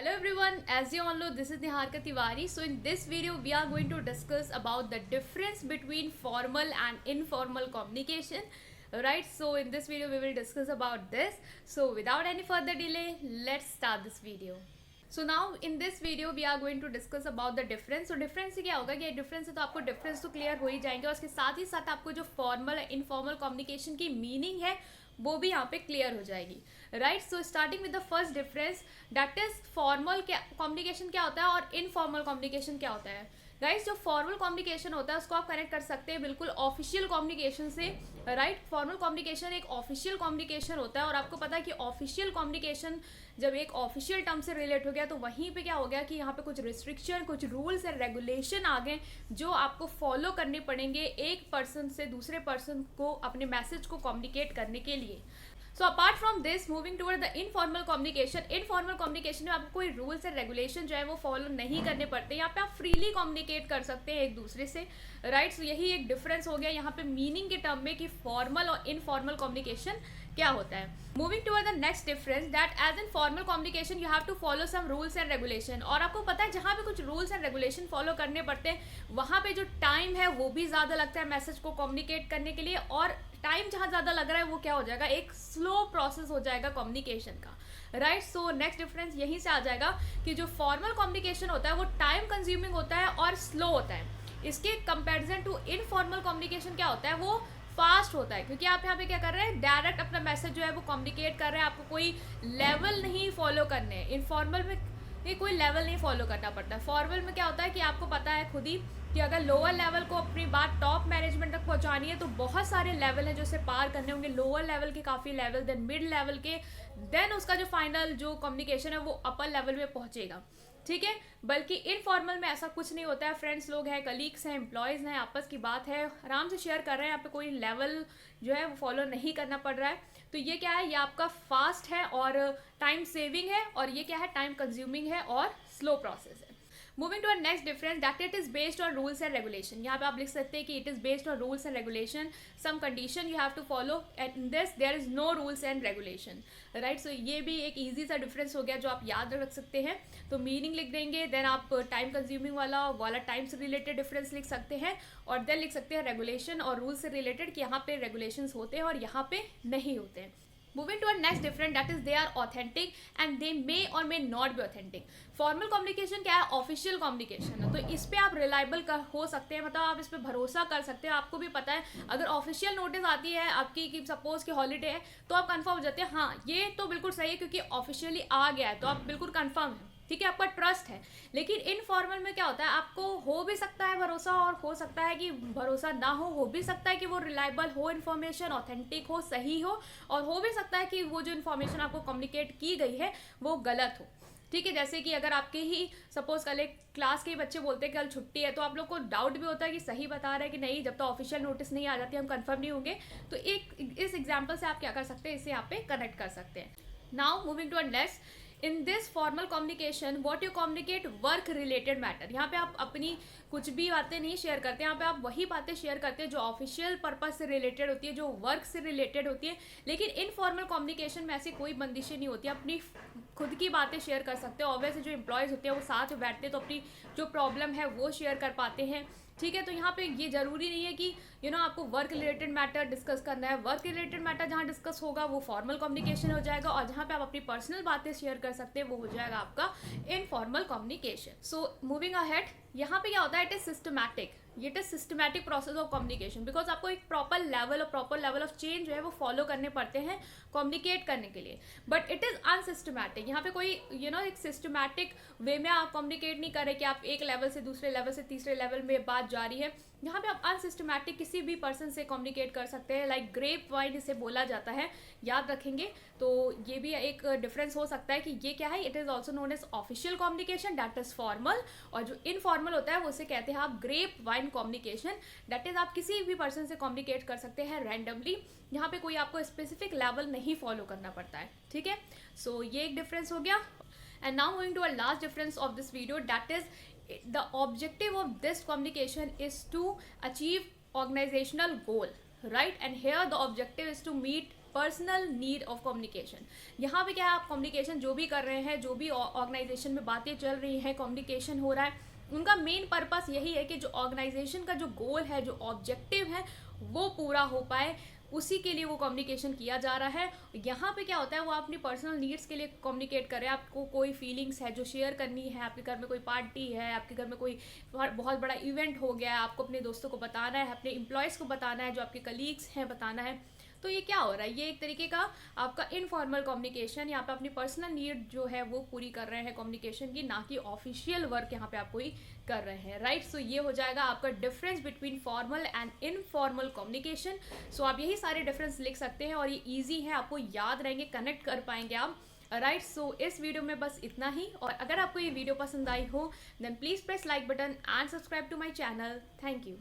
Hello everyone, as you all know, this is Niharika Tiwari. So in this video, we are going to discuss about the difference between formal and informal communication. Right, so in this video, we will discuss about this. So without any further delay, let's start this video. So now in this video we are going to discuss about the difference. तो difference से क्या होगा कि difference है तो आपको difference तो clear हो ही जाएंगे और उसके साथ ही साथ आपको जो फॉर्मल इनफॉर्मल कम्युनिकेशन की मीनिंग है वो भी यहाँ पे क्लियर हो जाएगी. Right, so starting with the first difference, that is formal communication क्या होता है और इनफॉर्मल कम्युनिकेशन क्या होता है. गाइस, जो फॉर्मल कम्युनिकेशन होता है उसको आप कनेक्ट कर सकते हैं बिल्कुल ऑफिशियल कम्युनिकेशन से. राइट, फॉर्मल कम्युनिकेशन एक ऑफिशियल कम्युनिकेशन होता है और आपको पता है कि ऑफिशियल कम्युनिकेशन जब एक ऑफिशियल टर्म से रिलेट हो गया तो वहीं पे क्या हो गया कि यहाँ पे कुछ रिस्ट्रिक्शन, कुछ रूल्स एंड रेगुलेशन आ गए जो आपको फॉलो करने पड़ेंगे एक पर्सन से दूसरे पर्सन को अपने मैसेज को कम्युनिकेट करने के लिए. So apart from this, moving toward the informal communication में आपको कोई रूल्स एंड रेगुलेशन जो है वो फॉलो नहीं करने पड़ते. यहाँ पे आप फ्रीली कम्युनिकेट कर सकते हैं एक दूसरे से. राइट, सो यही एक डिफरेंस हो गया यहाँ पे मीनिंग के टर्म में कि फॉर्मल और इनफॉर्मल कम्युनिकेशन क्या होता है. Moving toward the next difference, that is in formal communication you have to follow some rules and regulation. और आपको पता है जहाँ पे कुछ रूल्स एंड रेगुलेशन फॉलो करने पड़ते हैं वहाँ पे जो टाइम है वो भी ज़्यादा लगता है मैसेज को कम्युनिकेट करने के लिए. और टाइम जहाँ ज़्यादा लग रहा है वो क्या हो जाएगा, एक स्लो प्रोसेस हो जाएगा कम्युनिकेशन का. राइट, सो नेक्स्ट डिफरेंस यहीं से आ जाएगा कि जो फॉर्मल कम्युनिकेशन होता है वो टाइम कंज्यूमिंग होता है और स्लो होता है. इसके कंपैरिजन टू इनफॉर्मल कम्युनिकेशन क्या होता है, वो फास्ट होता है क्योंकि आप यहाँ पे क्या कर रहे हैं, डायरेक्ट अपना मैसेज जो है वो कम्युनिकेट कर रहे हैं. आपको कोई लेवल नहीं फॉलो करने हैं. इनफॉर्मल में ये कोई लेवल नहीं फॉलो करना पड़ता है. फॉर्मल में क्या होता है कि आपको पता है खुद ही कि अगर लोअर लेवल को अपनी बात टॉप मैनेजमेंट तक पहुंचानी है तो बहुत सारे लेवल हैं जो उसे पार करने होंगे. लोअर लेवल के काफ़ी लेवल, देन मिड लेवल के, देन उसका जो फाइनल जो कम्युनिकेशन है वो अपर लेवल में पहुंचेगा. ठीक है, बल्कि इनफॉर्मल में ऐसा कुछ नहीं होता है. फ्रेंड्स लोग हैं, कलीग्स हैं, एम्प्लॉयज़ हैं, आपस की बात है, आराम से शेयर कर रहे हैं. यहाँ पे कोई लेवल जो है वो फॉलो नहीं करना पड़ रहा है. तो ये क्या है, ये आपका फास्ट है और टाइम सेविंग है. और ये क्या है, टाइम कंज्यूमिंग है और स्लो प्रोसेस है. Moving to a next difference, that it is based on rules and regulation. यहाँ पे आप लिख सकते हैं कि it is based on rules and regulation. Some condition you have to follow and in this there is no rules and regulation. Right, so ये भी एक ईजी सा डिफरेंस हो गया जो आप याद रख सकते हैं. तो मीनिंग लिख देंगे, देन आप टाइम कंज्यूमिंग वाला टाइम से रिलेटेड डिफरेंस लिख सकते हैं और देन लिख सकते हैं रेगुलेशन और रूल से रिलेटेड कि यहाँ पे रेगुलेशंस होते हैं और यहाँ पे नहीं होते हैं. Moving to our next difference, that is they are authentic and they may or may not be authentic. Formal communication क्या है, ऑफिशियल कम्युनिकेशन है. तो इस पे आप रिलायबल हो सकते हैं, मतलब आप इस पे भरोसा कर सकते हैं. आपको भी पता है अगर ऑफिशियल नोटिस आती है आपकी कि सपोज की हॉलीडे है तो आप कंफर्म हो जाते हैं हाँ ये तो बिल्कुल सही है क्योंकि ऑफिशियली आ गया है तो आप बिल्कुल कंफर्म है. ठीक है, आपका ट्रस्ट है. लेकिन इनफॉर्मल में क्या होता है, आपको हो भी सकता है भरोसा और हो सकता है कि भरोसा ना हो भी सकता है कि वो रिलायबल हो, इन्फॉर्मेशन ऑथेंटिक हो, सही हो भी सकता है कि वो जो इन्फॉर्मेशन आपको कम्युनिकेट की गई है वो गलत हो. ठीक है, जैसे कि अगर आपके ही सपोज कल एक क्लास के बच्चे बोलते हैं कल छुट्टी है तो आप लोग को डाउट भी होता है कि सही बता रहे हैं कि नहीं, जब तक ऑफिशियल नोटिस नहीं आ जाती हम कंफर्म नहीं होंगे. तो एक इस एग्जांपल से आप क्या कर सकते हैं, इसे यहाँ पे कनेक्ट कर सकते हैं. Now moving to a next, in this formal communication what you communicate work related matter. यहाँ पे आप अपनी कुछ भी बातें नहीं शेयर करते, यहाँ पे आप वही बातें शेयर करते हैं जो ऑफिशियल पर्पस से रिलेटेड होती है, जो वर्क से रिलेटेड होती है. लेकिन इनफॉर्मल कम्युनिकेशन में ऐसी कोई बंदिशें नहीं होती, अपनी खुद की बातें शेयर कर सकते हैं. ऑब्वियसली जो एम्प्लॉयज़ होते हैं वो साथ में बैठते हैं तो अपनी जो प्रॉब्लम है वो शेयर कर पाते हैं. ठीक है, तो यहाँ पे ये ज़रूरी नहीं है कि आपको वर्क रिलेटेड मैटर डिस्कस करना है. वर्क रिलेटेड मैटर जहाँ डिस्कस होगा वो फॉर्मल कम्युनिकेशन हो जाएगा और जहाँ पे आप अपनी पर्सनल बातें शेयर कर सकते हैं वो हो जाएगा आपका informal communication. So moving ahead, यहाँ पे क्या होता है, it is systematic. It is systematic process of communication because आपको एक प्रॉपर लेवल ऑफ चेंज जो है वो फॉलो करने पड़ते हैं कम्युनिकेट करने के लिए. But it is unsystematic. यहाँ पे कोई एक सिस्टमैटिक वे में आप कम्युनिकेट नहीं कर रहे कि आप एक लेवल से दूसरे लेवल से तीसरे लेवल में बात जारी है. यहाँ पे आप अनसिस्टमैटिक किसी भी पर्सन से कम्युनिकेट कर सकते हैं. लाइक ग्रेप वाइन इसे बोला जाता है, याद रखेंगे. तो ये भी एक डिफरेंस हो सकता है कि ये क्या है, it is also known as official communication, that is formal. और जो इनफॉर्मल होता है वो उसे कहते हैं आप grapevine communication. That is आप किसी भी पर्सन से कम्युनिकेट कर सकते हैं रैंडमली. यहाँ पे कोई आपको स्पेसिफिक लेवल नहीं फॉलो करना पड़ता है. ठीक है, सो ये एक डिफरेंस हो गया. And now moving to a last difference of this video, that is the objective of this communication is to achieve organizational goal. Right, and here the objective is to meet personal need of communication. यहाँ पे क्या है, आप communication जो भी कर रहे हैं, जो भी ऑर्गेनाइजेशन में बातें चल रही हैं, कम्युनिकेशन हो रहा है, उनका मेन पर्पस यही है कि जो ऑर्गेनाइजेशन का जो गोल है, जो ऑब्जेक्टिव है, वो पूरा हो पाए, उसी के लिए वो कम्युनिकेशन किया जा रहा है। यहाँ पे क्या होता है, वो अपनी पर्सनल नीड्स के लिए कम्युनिकेट कर रहे हैं। आपको कोई फीलिंग्स है जो शेयर करनी है, आपके घर में कोई पार्टी है, आपके घर में कोई बहुत बड़ा इवेंट हो गया है, आपको अपने दोस्तों को बताना है, अपने एम्प्लॉयज़ को बताना है, जो आपके कलीग्स हैं बताना है, तो ये क्या हो रहा है, ये एक तरीके का आपका इनफॉर्मल कम्युनिकेशन, यहाँ पे अपनी पर्सनल नीड जो है वो पूरी कर रहे हैं कम्युनिकेशन की, ना कि ऑफिशियल वर्क यहाँ पे आप कोई कर रहे हैं, राइट। सो ये हो जाएगा आपका difference between formal and informal communication. So आप यही सारे डिफरेंस लिख सकते हैं और ये ईजी है, आपको याद रहेंगे, कनेक्ट कर पाएंगे आप, राइट। सो इस वीडियो में बस इतना ही, और अगर आपको ये वीडियो पसंद आई हो then please press like button and subscribe to my channel. Thank you.